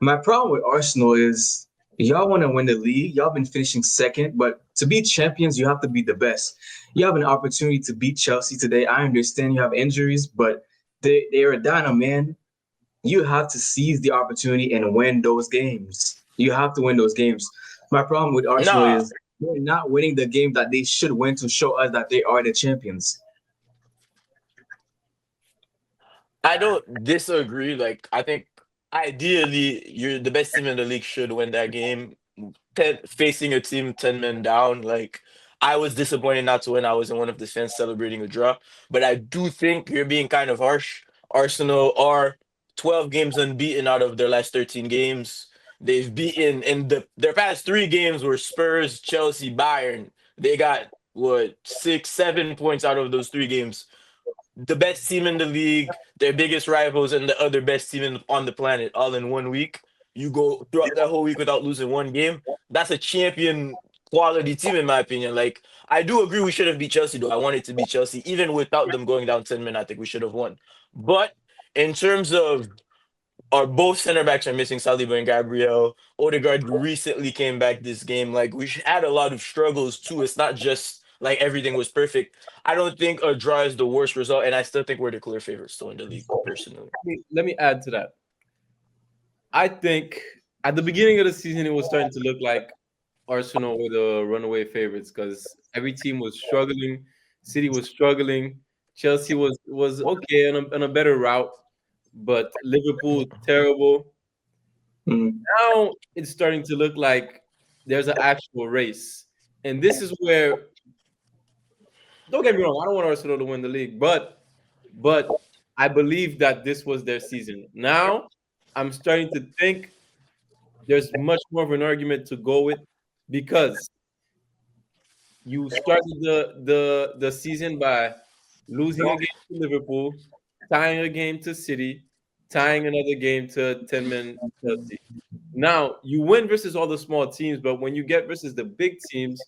My problem with Arsenal is y'all want to win the league. Y'all been finishing second, but to be champions, you have to be the best. You have an opportunity to beat Chelsea today. I understand you have injuries, but they are down a man. You have to seize the opportunity and win those games. You have to win those games. My problem with Arsenal Nah, is they're not winning the game that they should win to show us that they are the champions. I don't disagree. Like, I think ideally, you're the best team in the league should win that game. Facing a team 10 men down, like, I was disappointed not to win. I wasn't one of the fans celebrating a draw, but I do think you're being kind of harsh. Arsenal are 12 games unbeaten out of their last 13 games. They've beaten in their past three games were Spurs, Chelsea, Bayern. They got what 6, 7 points out of those three games. The best team in the league, their biggest rivals, and the other best team on the planet all in 1 week. You go throughout that whole week without losing one game. That's a champion quality team, in my opinion. Like, I do agree we should have beat Chelsea, though. I wanted to beat Chelsea. Even without them going down 10 men, I think we should have won. But in terms of our both center backs are missing, Saliba and Gabriel. Odegaard recently came back this game. Like, we had a lot of struggles too. It's not just like everything was perfect. I don't think a draw is the worst result, and I still think we're the clear favorites still in the league, personally. Let me add to that. I think at the beginning of the season, it was starting to look like Arsenal were the runaway favorites because every team was struggling. City was struggling. Chelsea was okay on a better route, but Liverpool terrible. Mm. Now it's starting to look like there's an actual race, and this is where, don't get me wrong, I don't want Arsenal to win the league, but I believe that this was their season. Now I'm starting to think there's much more of an argument to go with because you started the season by losing a game to Liverpool, tying a game to City, tying another game to 10 men Chelsea. Now you win versus all the small teams, but when you get versus the big teams,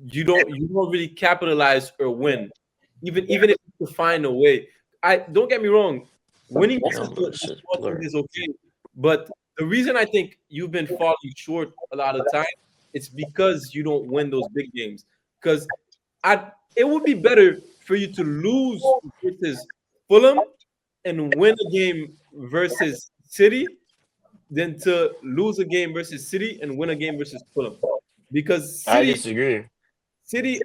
you don't really capitalize or win. Even if you find a way. I don't get me wrong, winning versus No, but the shit, small teams blur. is okay. But the reason I think you've been falling short a lot of time, it's because you don't win those big games. Because I it would be better for you to lose versus Fulham and win a game versus City than to lose a game versus City and win a game versus Fulham. Because I City disagree. City,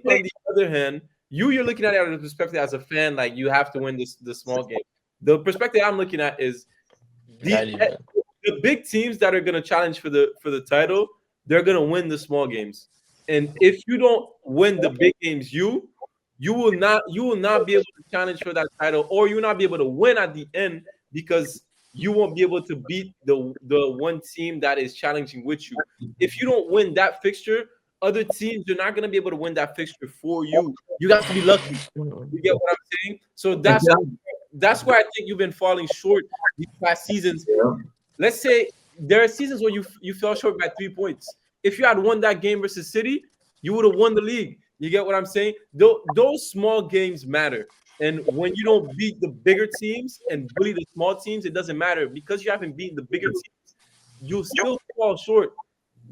on the other hand, you're looking at it out of the perspective as a fan, like you have to win the small game. The perspective I'm looking at is the Not even. the big teams that are gonna challenge for the title, they're gonna win the small games. And if you don't win the big games, you will not be able to challenge for that title, or you will not be able to win at the end because you won't be able to beat the one team that is challenging with you. If you don't win that fixture, other teams are not going to be able to win that fixture for you. You have to be lucky. You get what I'm saying? So Exactly. that's where I think you've been falling short these past seasons. Yeah. Let's say there are seasons where you fell short by 3 points. If you had won that game versus City, you would have won the league. You get what I'm saying? Those small games matter. And when you don't beat the bigger teams and bully the small teams, it doesn't matter because you haven't beaten the bigger teams. You still fall short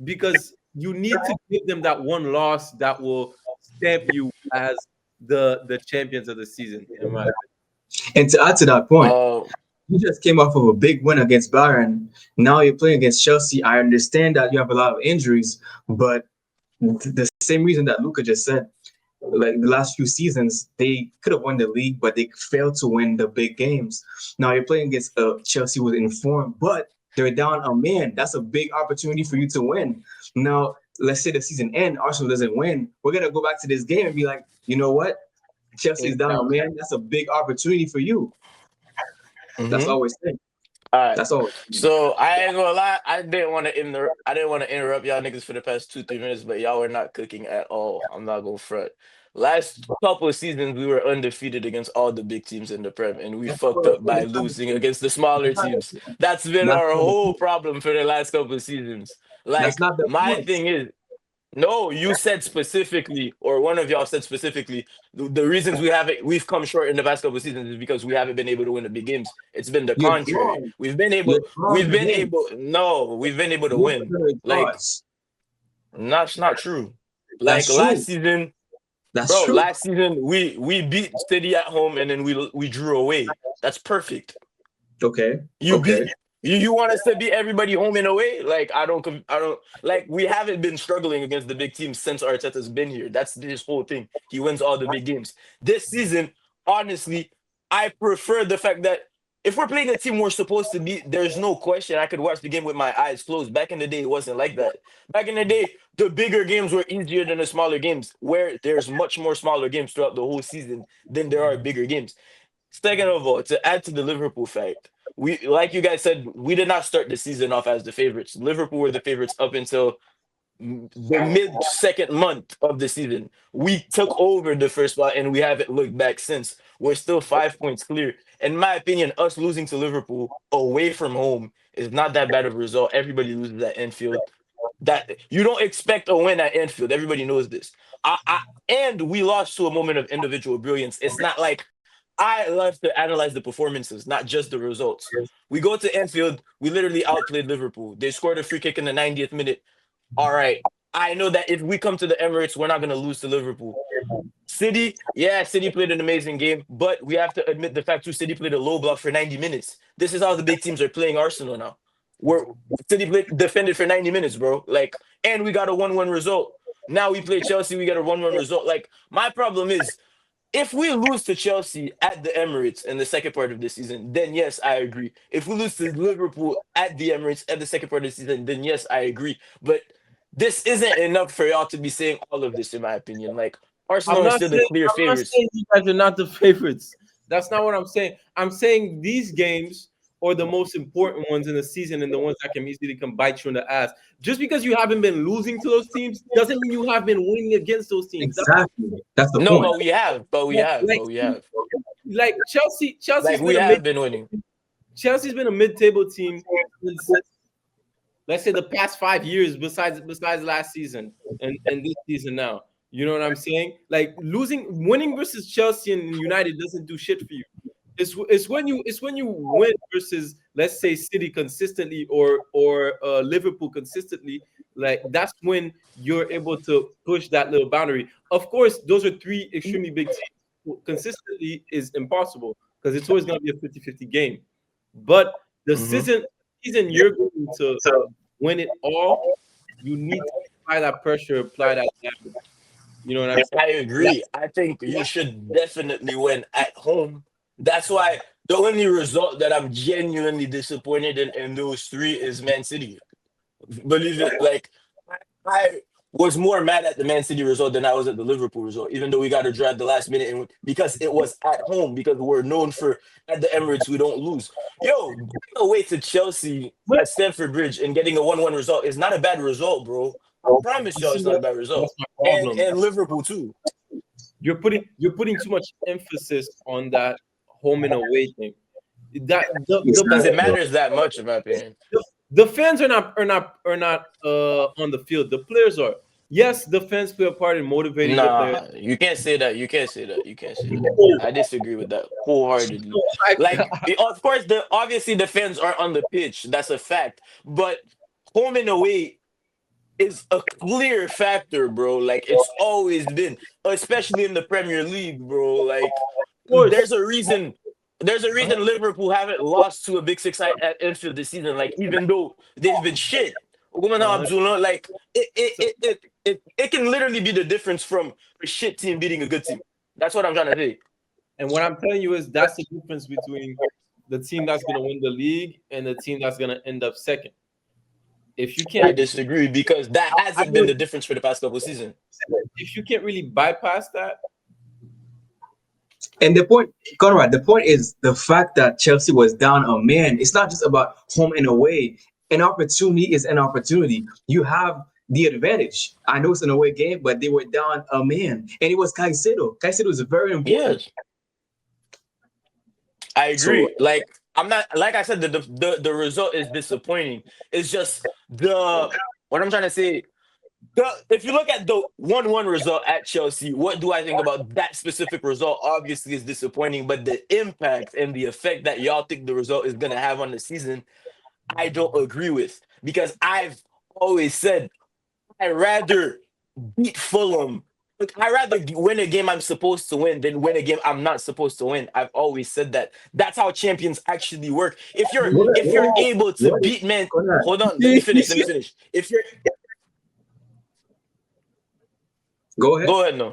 because you need to give them that one loss that will stamp you as the champions of the season. In my opinion. And to add to that point, Uh, you just came off of a big win against Bayern. Now you're playing against Chelsea. I understand that you have a lot of injuries, but the same reason that Luca just said, like the last few seasons, they could have won the league, but they failed to win the big games. Now you're playing against Chelsea with informed, but they're down a man. That's a big opportunity for you to win. Now, let's say the season end, Arsenal doesn't win. We're gonna go back to this game and be like, you know what? Chelsea's down a Exactly. man. That's a big opportunity for you. That's mhm. always thing. All right. That's always. So I ain't gonna lie, I didn't want to interrupt y'all niggas for the past 2, 3 minutes, but y'all were not cooking at all. I'm not gonna front. Last couple of seasons, we were undefeated against all the big teams in the Prem, and we fucked up by losing against the smaller teams. That's been That's our not the whole point. problem for the last couple of seasons. That's Like, not the my point. thing is, No, you said specifically, or one of y'all said specifically, the reasons we've come short in the past couple of seasons is because we haven't been able to win the big games. It's been the You're contrary. wrong. You're wrong again. We've been able to Look win. at the Like, cards. that's not true. That's Like true. last season, That's bro, true. last season we beat City at home and then we drew away. That's perfect. Okay. You Okay. beat you want us to beat everybody home and away? Like I don't like we haven't been struggling against the big teams since Arteta's been here. That's his whole thing. He wins all the big games. This season, honestly, I prefer the fact that if we're playing a team we're supposed to beat, there's no question I could watch the game with my eyes closed. Back in the day, it wasn't like that. Back in the day, the bigger games were easier than the smaller games, where there's much more smaller games throughout the whole season than there are bigger games. Second of all, to add to the Liverpool fact, we like you guys said, we did not start the season off as the favorites. Liverpool were the favorites up until the mid second month of the season. We took over the first spot and we haven't looked back since. We're still 5 points clear. In my opinion, us losing to Liverpool away from home is not that bad of a result. Everybody loses at Anfield. That you don't expect a win at Anfield. Everybody knows this. And we lost to a moment of individual brilliance. It's not like I love to analyze the performances, not just the results. We go to Anfield, we literally outplayed Liverpool. They scored a free kick in the 90th minute. All right. I know that if we come to the Emirates, we're not going to lose to Liverpool. City, yeah, City played an amazing game, but we have to admit the fact too, City played a low block for 90 minutes. This is how the big teams are playing Arsenal now. We're City defended for 90 minutes, bro. Like, and we got a 1-1 result. Now we play Chelsea, we get a 1-1 result. Like, my problem is if we lose to Chelsea at the Emirates in the second part of the season, then yes, I agree. If we lose to Liverpool at the Emirates at the second part of the season, then yes, I agree. But this isn't enough for y'all to be saying all of this, in my opinion. Like Arsenal are still the clear I'm not favorites. saying you guys are not the favorites. That's not what I'm saying. I'm saying these games are the most important ones in the season and the ones that can easily come bite you in the ass. Just because you haven't been losing to those teams doesn't mean you have been winning against those teams. Exactly. That's the No, point. but we have, but we have, Like, but we have. like Chelsea, Like we have been winning. Chelsea's been a mid-table team since, let's say, the past 5 years, besides last season and this season now. You know what I'm saying? Like winning versus Chelsea and United doesn't do shit for you. It's when you win versus, let's say, City consistently or Liverpool consistently. Like that's when you're able to push that little boundary. Of course, those are three extremely big teams. Consistently is impossible because it's always going to be a 50-50 game. But the Hmm. season you're going to win it all, you need to apply that pressure, apply that damage. You know what I'm saying? I agree. I think you should definitely win at home. That's why the only result that I'm genuinely disappointed in those three is Man City. Believe it, like I was more mad at the Man City result than I was at the Liverpool result, even though we got to draw at the last minute and because it was at home, because we're known for at the Emirates we don't lose. Yo, going away to Chelsea But at Stamford Bridge and getting a 1-1 result is not a bad result, bro. I promise this y'all is it's not what a bad that's result. my And problem. Liverpool too. You're putting too much emphasis on that home and away thing. That It doesn't Exactly. matter that much, in my opinion. the fans are not on the field. The players are. Yes, the fans play a part in motivating the players. Nah, you can't say that. You can't say that. You can't say that. I disagree with that wholeheartedly. Like, of course, the obviously the fans are on the pitch. That's a fact. But home and away is a clear factor, bro. Like it's always been, especially in the Premier League, bro. Like Of course. there's a reason. There's a reason Liverpool haven't lost to a big six at Anfield this season. Like even though they've been shit, Uh-huh. like So, it can literally be the difference from a shit team beating a good team. That's what I'm trying to say. and what I'm telling you is that's the difference between the team that's going to win the league and the team that's going to end up second. If you I can't, disagree because that I hasn't been know the difference for the past couple of seasons. if you can't really bypass that, And the point, Conrad, the point is the fact that Chelsea was down a man. It's not just about home and away. An opportunity is an opportunity. You have the advantage. I know it's an away game, but they were down a man, and it was Caicedo. Caicedo is very important. Yes. I So agree. Like I'm not like I said, the result is disappointing. It's just the what I'm trying to say. If you look at the 1-1 result at Chelsea, what do I think about that specific result? Obviously, it's disappointing, but the impact and the effect that y'all think the result is going to have on the season, I don't agree with. Because I've always said I rather beat Fulham. Look, I rather win a game I'm supposed to win than win a game I'm not supposed to win. I've always said that. That's how champions actually work. If you're able to What if, beat men, Conrad, hold on, let me finish. Let me finish. If you're go ahead. Go ahead, no.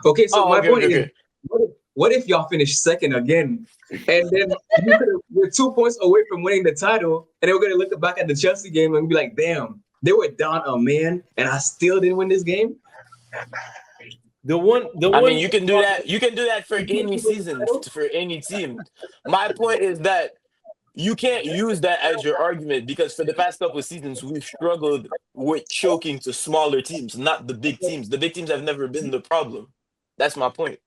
Okay, so Oh, my okay, point okay, is, okay. what if y'all finish second again, and then you're 2 points away from winning the title, and then we're gonna look back at the Chelsea game and be like, damn, they were down a man, and I still didn't win this game. The I one mean, you can do that. You can do that for any season, for any team. My point is that you can't use that as your argument because for the past couple of seasons, we've struggled with choking to smaller teams, not the big teams. The big teams have never been the problem. That's my point.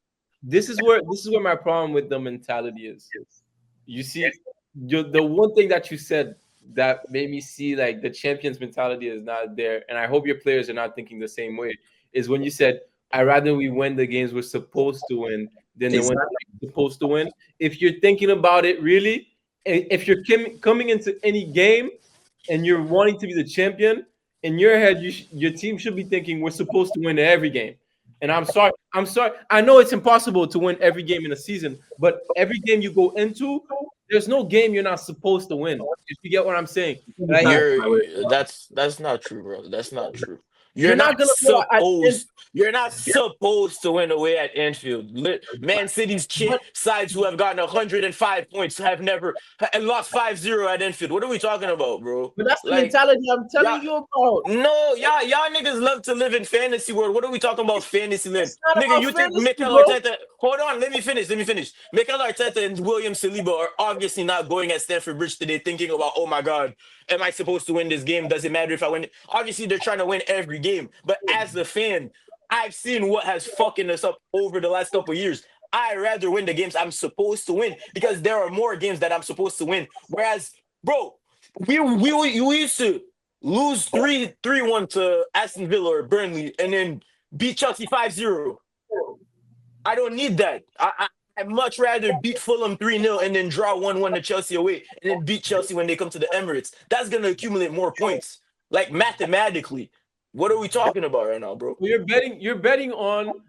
this is where my problem with the mentality is. You see, the one thing that you said that made me see like the champions mentality is not there, and I hope your players are not thinking the same way. Is when you said, "I rather we win the games we're supposed to win than the ones Exactly. we're supposed to win." If you're thinking about it really, if you're coming into any game and you're wanting to be the champion, in your head, your team should be thinking we're supposed to win every game. And I'm sorry. I know it's impossible to win every game in a season, but every game you go into, there's no game you're not supposed to win. If you get what I'm saying, like That's not true, bro. That's not true. you're not gonna go at the end, You're not supposed to win away at Anfield. Man City's but sides who have gotten 105 points have never and lost 5-0 at Anfield. What are we talking about, bro? that's the Like, mentality I'm y'all, telling you about. no, y'all niggas love to live in fantasy world. What are we talking about fantasy land? It's not Nigga, about you think fantasy, Mikel bro. Arteta? Hold on, let me finish. Let me finish. Mikel Arteta and William Saliba are obviously not going at Stamford Bridge today thinking about, oh my God, am I supposed to win this game? Does it matter if I win it? Obviously, they're trying to win every game. But as a fan, I've seen what has fucking us up over the last couple of years. I rather win the games I'm supposed to win because there are more games that I'm supposed to win. Whereas, bro, we used to lose 3-1 to Aston Villa or Burnley and then beat Chelsea 5-0. I don't need that. I'd much rather beat Fulham 3-0 and then draw 1-1 to Chelsea away and then beat Chelsea when they come to the Emirates. That's going to accumulate more points. Like mathematically. What are we talking about right now, bro? You're betting on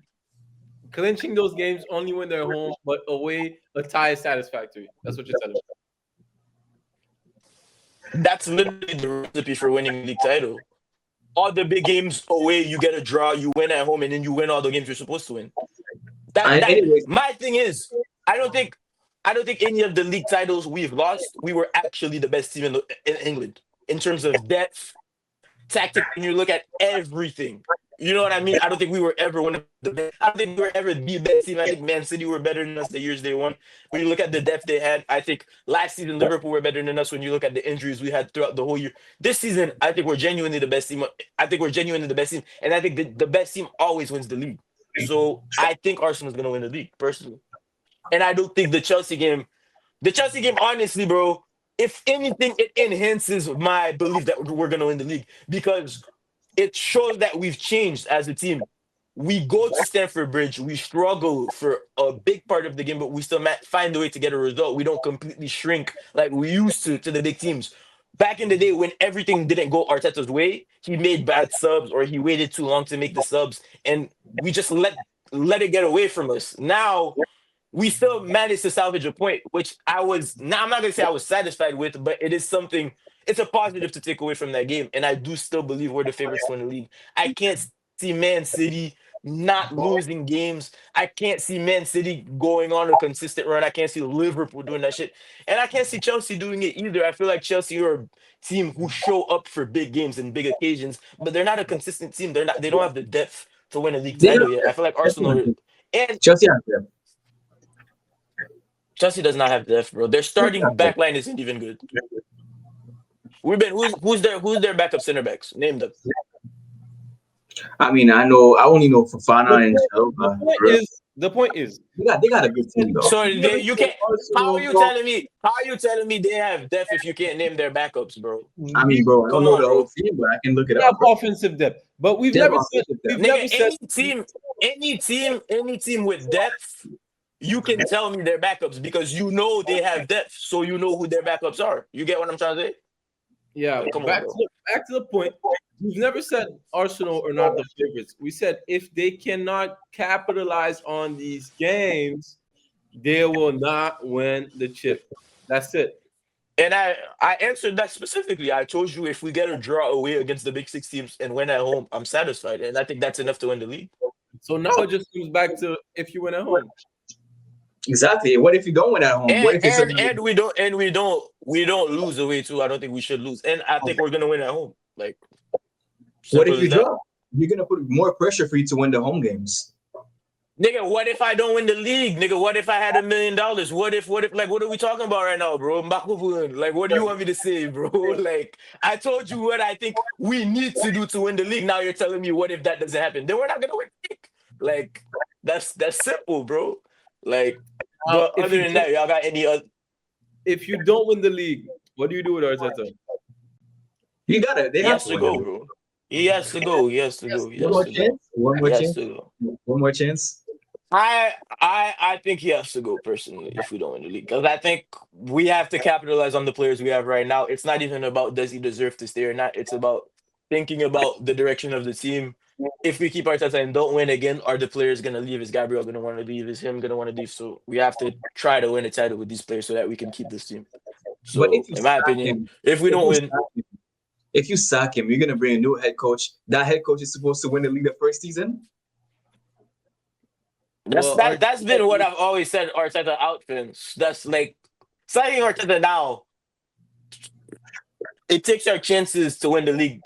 clinching those games only when they're home, but away a tie is satisfactory. That's what you're telling me. That's literally the recipe for winning a league title. All the big games away, you get a draw, you win at home, and then you win all the games you're supposed to win. That And that anyways, my thing is, I don't think I don't think any of the league titles we've lost, we were actually the best team in England in terms of depth, tactic. When you look at everything, you know what I mean. I don't think we were ever one of the best. I don't think we were ever the best team. I think Man City were better than us the years they won. When you look at the depth they had, I think last season Liverpool were better than us. When you look at the injuries we had throughout the whole year, this season I think we're genuinely the best team. I think we're genuinely the best team, and I think the best team always wins the league. So I think Arsenal's gonna win the league personally. And I don't think the Chelsea game, honestly, bro, if anything, it enhances my belief that we're gonna win the league because it shows that we've changed as a team. We go to Stamford Bridge, we struggle for a big part of the game, but we still find a way to get a result. We don't completely shrink like we used to the big teams. Back in the day when everything didn't go Arteta's way, he made bad subs or he waited too long to make the subs, and we just let it get away from us. Now we still managed to salvage a point, which I was now I'm not gonna say I was satisfied with, but it is something. It's a positive to take away from that game, and I do still believe we're the favorites to win the league. I can't see Man City not losing games. I can't see Man City going on a consistent run. I can't see Liverpool doing that shit, and I can't see Chelsea doing it either. I feel like Chelsea are a team who show up for big games and big occasions, but they're not a consistent team. They're not. They don't have the depth to win a league they title have yet. I feel like Chelsea has Arsenal them. and Chelsea has them. Chelsea does not have depth, bro. Their Chelsea starting has them. back line isn't even good. Who's their backup center backs? Name them. I mean, I only know The Fafana and point, the Chalobah. point is The point is, they got a good team though. So we've never you said can't. How are Arsenal. you telling me? How are you telling me they have depth if you can't name their backups, bro? I mean, bro, I don't Come know on, the whole bro. team, but I can look it They have up, bro. offensive depth, but we've They have never said offensive depth. we've Nigga, never said any team with depth, you can tell me their backups because you know they have depth, so you know who their backups are. You get what I'm trying to say? Yeah, Like, come on, back bro. to the point. We've never said Arsenal are not the favorites. We said if they cannot capitalize on these games, they will not win the chip. That's it. And I answered that specifically. I told you if we get a draw away against the big six teams and win at home, I'm satisfied, and I think that's enough to win the league. So now it just comes back to if you win at home. Exactly. What if you don't win at home? What And if it's and another? and we don't lose away too. I don't think we should lose, and I think we're gonna win at home. Like What simple if as you that. draw? You're gonna put more pressure for you to win the home games. Nigga, what if I don't win the league? Nigga, what if I had $1 million? What if, like, what are we talking about right now, bro? Mbakubu, like, what do you want me to say, bro? Like, I told you what I think we need to do to win the league. Now you're telling me, what if that doesn't happen? Then we're not gonna win the league. Like, that's simple, bro. Like, but If other you than that, y'all got any other? don't win the league, what do you do with Arteta? You gotta. They He have has to to win the go, league. bro. He has to go. He has to go. He One has more to go. chance. One more He has chance. to go. One more chance. I think he has to go personally if we don't win the league because I think we have to capitalize on the players we have right now. It's not even about does he deserve to stay or not. It's about thinking about the direction of the team. If we keep Arteta and don't win again, are the players gonna leave? Is Gabriel gonna want to leave? Is him gonna want to leave? So we have to try to win a title with these players so that we can keep this team. But So in my opinion, if we don't win, if you sack him, you're gonna bring a new head coach. That head coach is supposed to win the league the first season. that's been what I've always said. Arteta outfits. That's like signing Arteta now. It takes our chances to win the league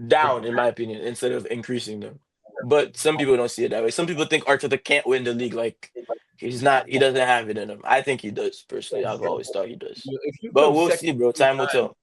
down, in my opinion, instead of increasing them. But some people don't see it that way. Some people think Arteta can't win the league. Like he's not. He doesn't have it in him. I think he does. Personally, I've always thought he does. If you But come we'll second see, bro. every Time will time, tell.